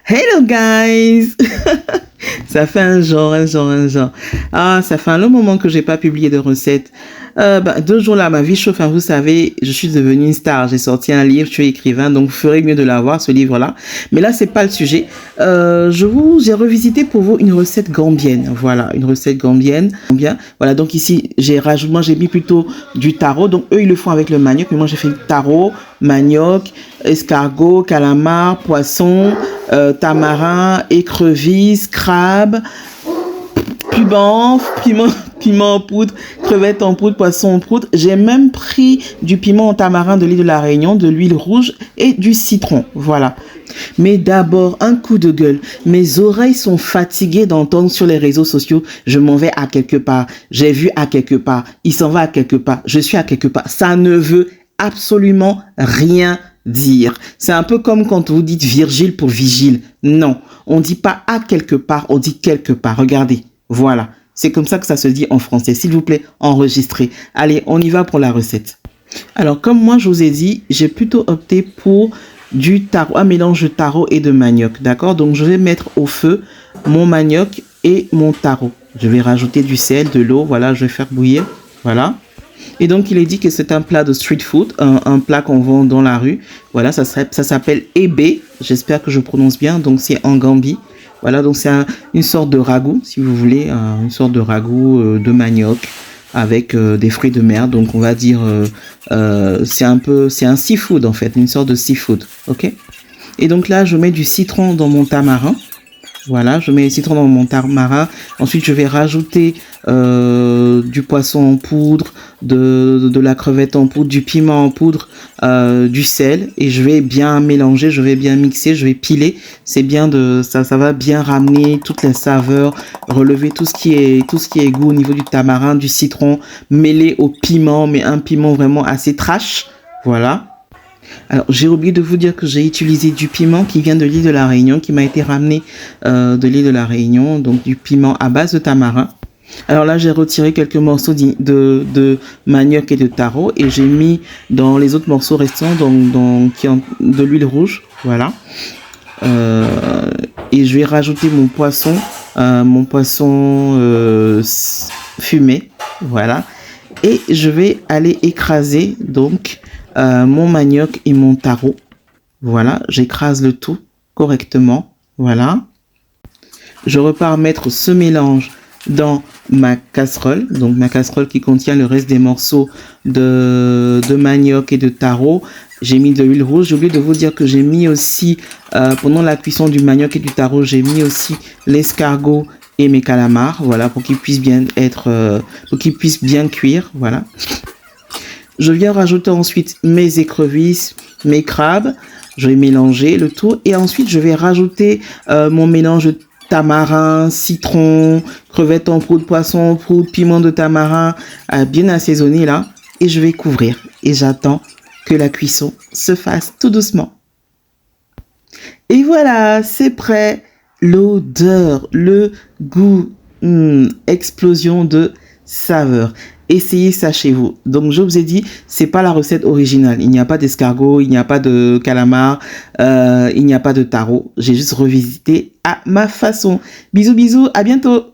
Hello guys! Ça fait un genre. Ah, ça fait un long moment que j'ai pas publié de recettes. 2 jours là, ma vie chauffe, hein, vous savez, je suis devenue une star. J'ai sorti un livre, je suis écrivain, donc vous ferez mieux de l'avoir, ce livre-là. Mais là, c'est pas le sujet. J'ai revisité pour vous une recette gambienne. Voilà, une recette gambienne. Bien. Voilà, donc ici, moi, j'ai mis plutôt du taro. Donc, eux, ils le font avec le manioc, mais moi, j'ai fait taro, manioc, escargot, calamar, poisson, tamarin, écrevisse, crabe, piment en poudre, crevettes en poudre, poisson en poudre. J'ai même pris du piment en tamarin de l'île de la Réunion, de l'huile rouge et du citron. Voilà. Mais d'abord, un coup de gueule. Mes oreilles sont fatiguées d'entendre sur les réseaux sociaux, je m'en vais à quelque part, j'ai vu à quelque part, il s'en va à quelque part, je suis à quelque part. Ça ne veut absolument rien dire. C'est un peu comme quand vous dites Virgile pour vigile. Non, on dit pas à quelque part, on dit quelque part. Regardez, voilà. C'est comme ça que ça se dit en français. S'il vous plaît, enregistrez. Allez, on y va pour la recette. Alors, comme moi, je vous ai dit, j'ai plutôt opté pour du taro, un mélange de taro et de manioc. D'accord? Donc, je vais mettre au feu mon manioc et mon taro. Je vais rajouter du sel, de l'eau. Voilà, je vais faire bouillir. Voilà. Et donc, il est dit que c'est un plat de street food, un plat qu'on vend dans la rue. Voilà, ça s'appelle ébé. J'espère que je prononce bien. Donc, c'est en Gambie. Voilà, donc c'est une sorte de ragoût, si vous voulez, une sorte de ragoût de manioc avec des fruits de mer. Donc, on va dire, c'est un seafood en fait, une sorte de seafood. Ok. Et donc là, je mets du citron dans mon tamarin. Voilà, je mets le citron dans mon tamarin. Ensuite, je vais rajouter du poisson en poudre, de la crevette en poudre, du piment en poudre, du sel. Et je vais bien mélanger, je vais bien mixer, je vais piler. C'est bien ça va bien ramener toutes les saveurs, relever tout ce qui est goût au niveau du tamarin, du citron, mêlé au piment, mais un piment vraiment assez trash. Voilà. Alors, j'ai oublié de vous dire que j'ai utilisé du piment qui vient de l'île de la Réunion, qui m'a été ramené de l'île de la Réunion, donc du piment à base de tamarin. Alors là, j'ai retiré quelques morceaux de manioc et de taro et j'ai mis dans les autres morceaux restants de l'huile rouge, voilà. Et je vais rajouter mon poisson fumé, voilà. Et je vais aller écraser donc mon manioc et mon taro. Voilà, j'écrase le tout correctement. Voilà. Je repars mettre ce mélange dans ma casserole. Donc ma casserole qui contient le reste des morceaux de manioc et de taro. J'ai mis de l'huile rouge. J'ai oublié de vous dire que j'ai mis aussi, pendant la cuisson du manioc et du taro, j'ai mis aussi l'escargot et mes calamars. Voilà, pour qu'ils puissent bien cuire. Voilà. Je viens rajouter ensuite mes écrevisses, mes crabes. Je vais mélanger le tout. Et ensuite, je vais rajouter mon mélange de tamarin, citron, crevettes en poudre, poisson en poudre, piment de tamarin, bien assaisonné là. Et je vais couvrir. Et j'attends que la cuisson se fasse tout doucement. Et voilà, c'est prêt. L'odeur, le goût, explosion de saveur. Essayez ça chez vous. Donc, je vous ai dit, c'est pas la recette originale. Il n'y a pas d'escargot, il n'y a pas de calamar, il n'y a pas de taro. J'ai juste revisité à ma façon. Bisous, bisous, à bientôt.